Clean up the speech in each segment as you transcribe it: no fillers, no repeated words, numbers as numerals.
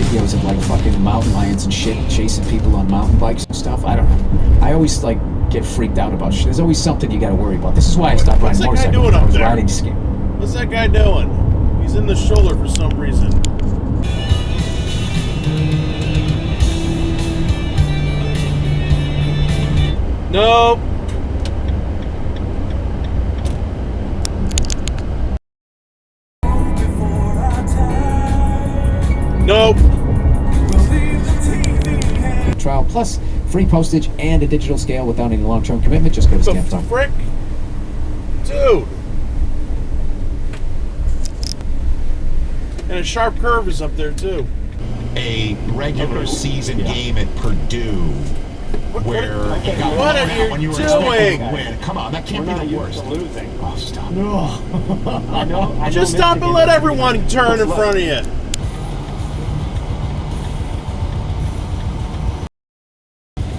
videos of like fucking mountain lions and shit chasing people on mountain bikes and stuff. I don't know. I always like get freaked out about shit. There's always something you gotta worry about. This is why I stopped riding motorcycles when I was riding ski. What's that guy doing? He's in the shoulder for some reason. Nope. Nope. Trial plus free postage and a digital scale without any long-term commitment. Just go to Stamps.com. Frick? Dude. And a sharp curve is up there too. A regular season game at Purdue where you got what are you when you were doing? To win. Come on, that can't be the worst. Losing. Oh, stop. No. I Just stop and let everyone turn in front of you.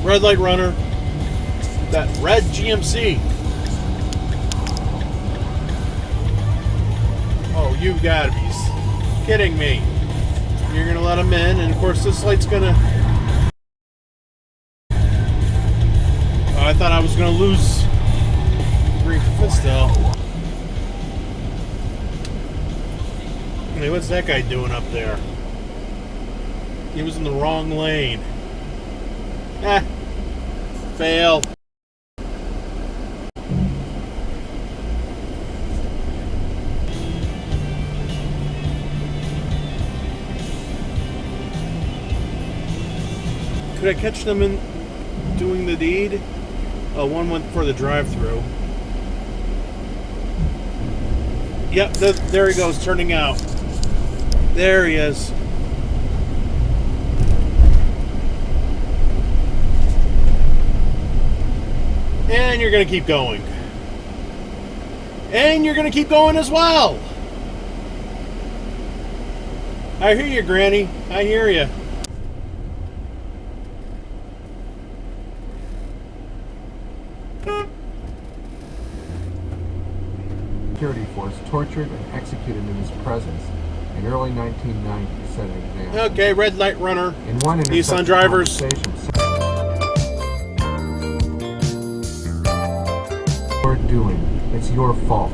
Red light runner. That red GMC. Oh, you gotta be kidding me. You're gonna let him in, and of course this light's gonna... Oh, I thought I was gonna lose green still. Hey, what's that guy doing up there? He was in the wrong lane. Fail. Could I catch them in doing the deed? Oh, one went for the drive-through. Yep, there he goes, turning out. There he is. And you're going to keep going. And you're going to keep going as well. I hear you, Granny. I hear you. Security force tortured and executed in his presence in early 1990 set an example. Okay, red light runner. In one Nissan drivers. You're doing. It's your fault.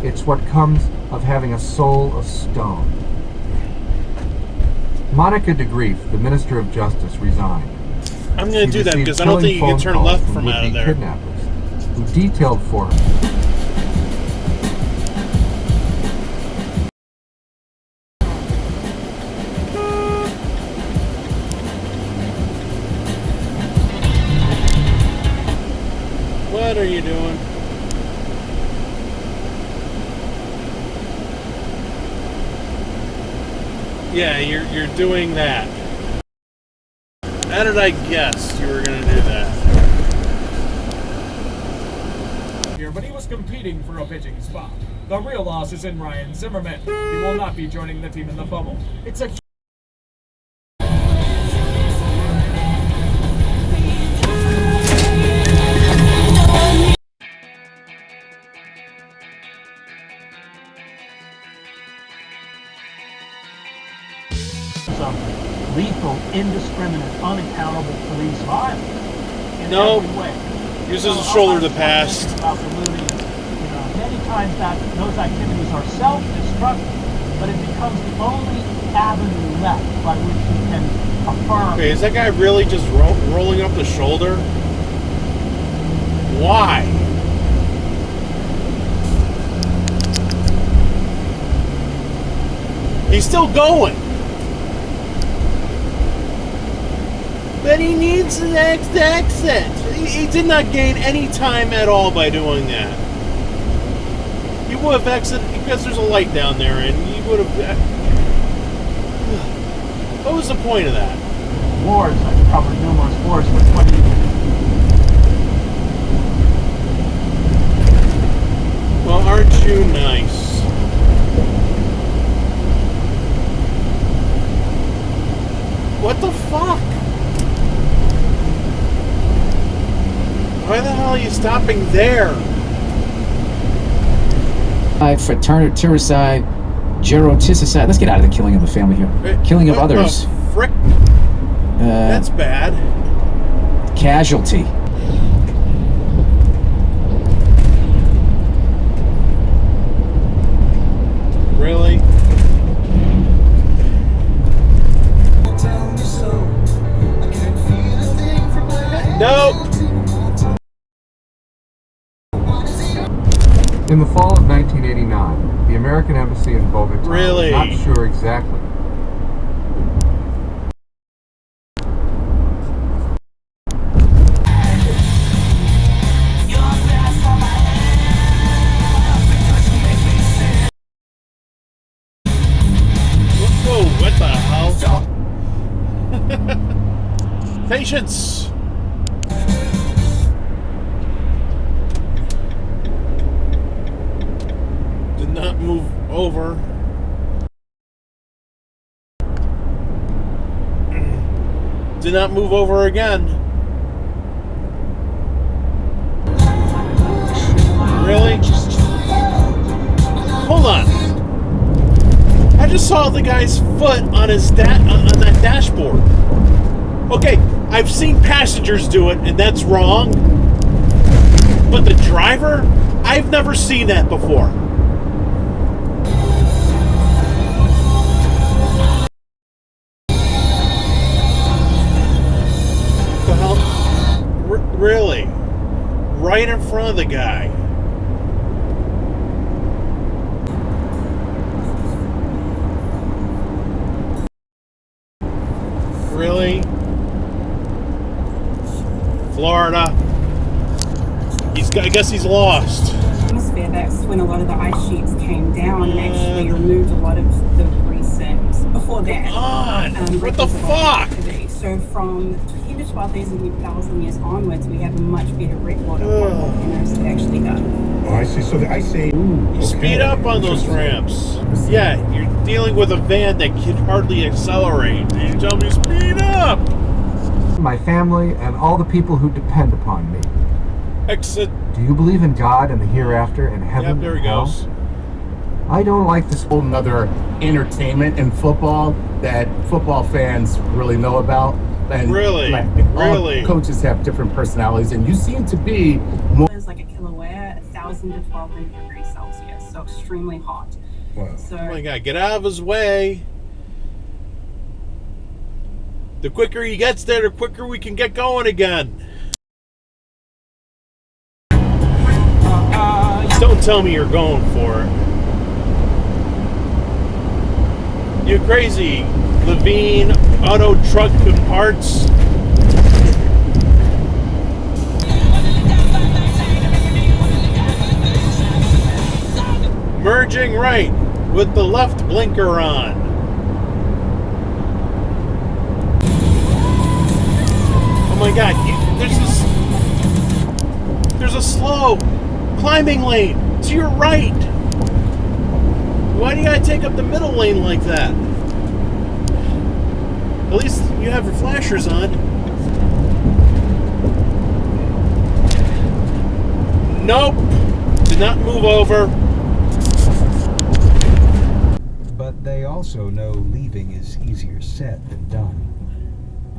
It's what comes of having a soul of stone. Monica DeGrief, the Minister of Justice, resigned. I'm going to do that because I don't think you can turn left from out of there. Kidnappers who detailed for her. What are you doing? Yeah, you're doing that. How did I guess you were going to do that? Here, but he was competing for a pitching spot. The real loss is in Ryan Zimmerman. He will not be joining the team in the bubble. It's a lethal, indiscriminate, unaccountable police violence. No. Uses his shoulder to pass. About the looting, many times those activities are self-destructive, but it becomes the only avenue left by which you can affirm. Okay, is that guy really just rolling up the shoulder? Why? He's still going. But he needs the next exit. He did not gain any time at all by doing that. He would have exited because there's a light down there, and he would have. What was the point of that? Wars, I've covered numerous wars for 20 years. Well, aren't you nice? What the fuck? Why the hell are you stopping there? Fraternicide, geroticide. Let's get out of the killing of the family here. Killing of others. Frick. That's bad. Casualty. Really? Nope. In the fall of 1989, the American Embassy in Bogota Really? was not sure exactly. Whoa, what the hell? Patience! Did not move over. Did not move over again. Really? Hold on. I just saw the guy's foot on his on that dashboard. Okay, I've seen passengers do it, and that's wrong. But the driver, I've never seen that before. The hell? Really? Right in front of the guy. Really? Florida. I guess he's lost. Atmosphere, that's when a lot of the ice sheets came down and actually removed a lot of the recent before that. Come on! What the fuck? Activity. So from 10 to 12,000 years onwards, we have a much better record of what volcanoes have actually done. Oh, I see. So the ice age. You speed up on those ramps. Yeah, you're dealing with a van that can hardly accelerate. And you tell me speed up! My family and all the people who depend upon me. Exit. Do you believe in God and the hereafter and heaven Yep, there he and hell? goes. I don't like this Whole nother entertainment in football that football fans really know about. And Really? all Really? coaches have different personalities, and you seem to be more. It's like a kilowatt, 1,000 to 1,200 degrees Celsius, so extremely hot. Wow. So Oh my god, get out of his way. The quicker he gets there, the quicker we can get going again. Don't tell me you're going for it. You crazy, Levine Auto Truck and Parts. Merging right with the left blinker on. Oh my god, there's a slow climbing lane to your right. Why do you gotta take up the middle lane like that? At least you have your flashers on. Nope. Did not move over. But they also know leaving is easier said than done.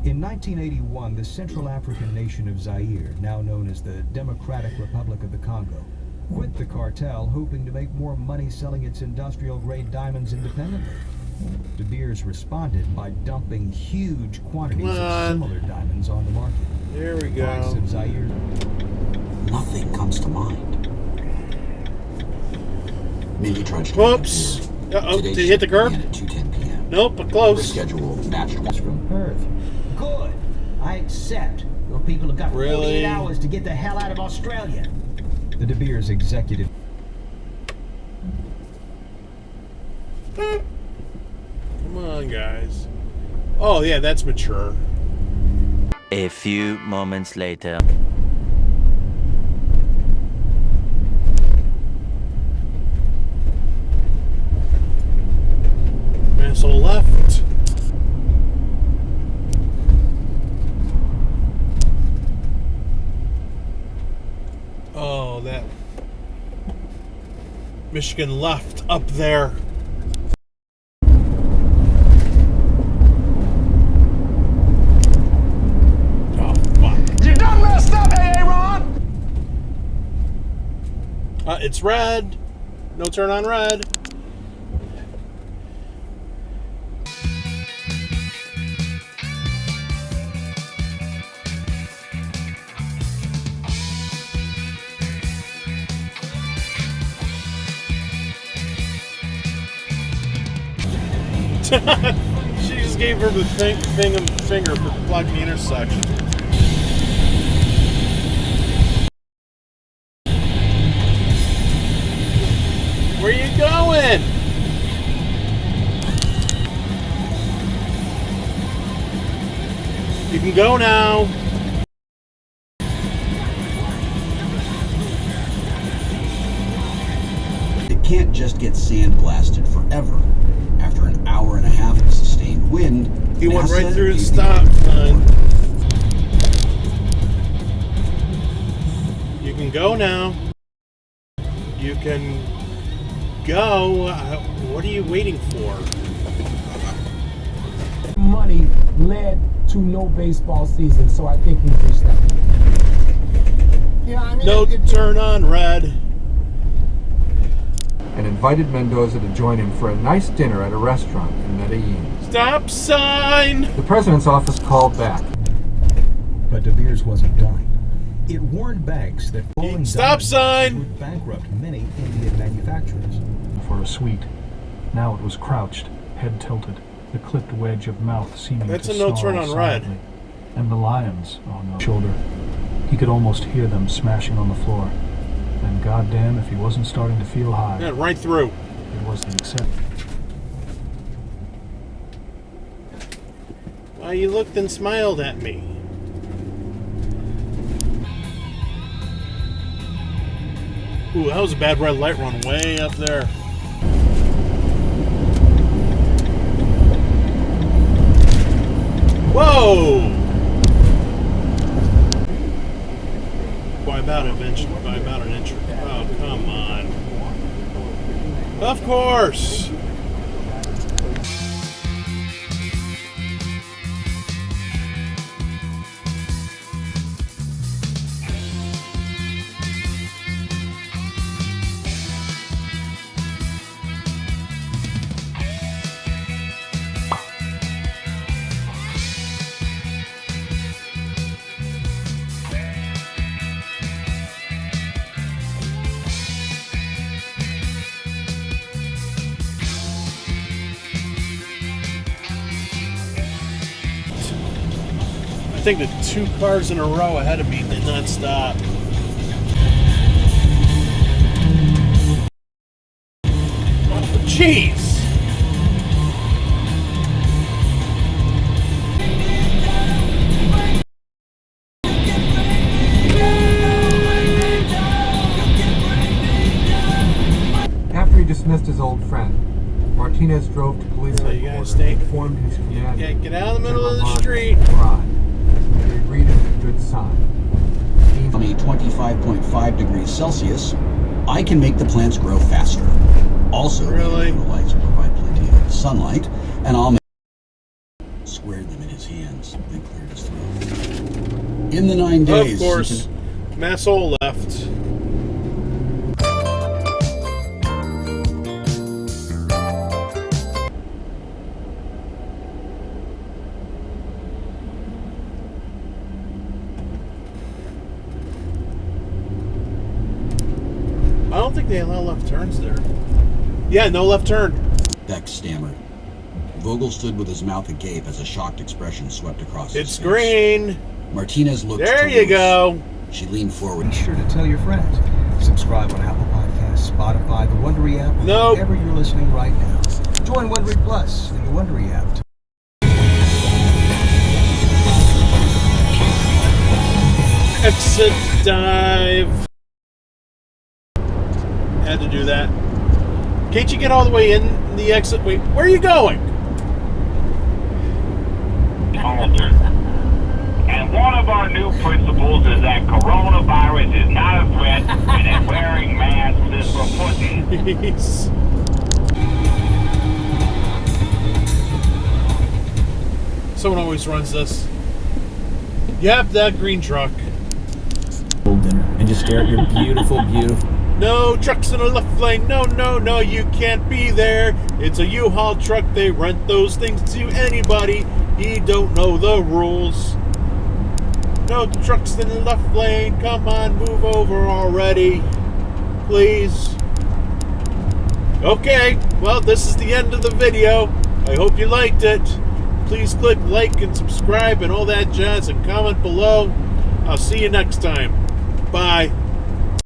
In 1981, the Central African nation of Zaire, now known as the Democratic Republic of the Congo, quit the cartel, hoping to make more money selling its industrial-grade diamonds independently. De Beers responded by dumping huge quantities of similar diamonds on the market. There we Price go. of Zaire. Nothing comes to mind. Maybe trudge. Whoops. Uh-oh, did he hit the curb? At 2:10 p.m. Nope, but close. Schedule matched from Earth. Good. I accept. Your people have got Really? 48 hours to get the hell out of Australia. The De Beers executive. Come on, guys. Oh, yeah, that's mature. A few moments later. Asshole left. Oh, that Michigan left up there. It's red. No turn on red. She just gave her the finger for blocking the intersection. Where you going? You can go now. It can't just get sandblasted forever. After an hour and a half of sustained wind, He went NASA right through the gave stop sign. You can go now. You can go. What are you waiting for? Money led to no baseball season, so I think we've reached that. You know what I mean? No turn on red. And invited Mendoza to join him for a nice dinner at a restaurant in Medellin. Stop sign! The president's office called back. But De Beers wasn't done. It warned banks that falling Stop sign! would bankrupt many Indian manufacturers. For a sweet. Now it was crouched, head tilted, the clipped wedge of mouth seeming That's to a no turn snarl on red. silently. And the lions on the shoulder. He could almost hear them smashing on the floor. And goddamn if he wasn't starting to feel high. Yeah, right through. It was the accept. Why, you looked and smiled at me. Ooh, that was a bad red light run way up there. Whoa! By about an inch. By about an inch. Oh, come on. Of course! I think the 2 cars in a row ahead of me did not stop. Oh, jeez! After he dismissed his old friend, Martinez drove to police headquarters and informed his commander. Get out of the middle of the General street. Montes and he agreed as a good sign. On a 25.5 degrees Celsius, I can make the plants grow faster. Also, the lights will provide plenty of sunlight, and I'll squared them in his hands, then cleared his throat. In the 9 days, Of course, Massol left. I don't think they allow left turns there. Yeah, no left turn. Beck stammered. Vogel stood with his mouth agape as a shocked expression swept across his It's face. green. Martinez looked There to you Luce. go. She leaned forward. Be sure to tell your friends. Subscribe on Apple Podcasts, Spotify, the Wondery app, or Nope. wherever you're listening right now. Join Wondery Plus in the Wondery app. Exit dive. Had to do that. Can't you get all the way in the exit? Wait, where are you going? And one of our new principles is that coronavirus is not a threat and that wearing masks is for pussies. Someone always runs this. Yep, that green truck. Dinner and just stare at your beautiful, beautiful. No trucks in the left lane. No, no, no, you can't be there. It's a U-Haul truck. They rent those things to anybody. You don't know the rules. No trucks in the left lane. Come on, move over already. Please. Okay, well, this is the end of the video. I hope you liked it. Please click like and subscribe and all that jazz and comment below. I'll see you next time. Bye.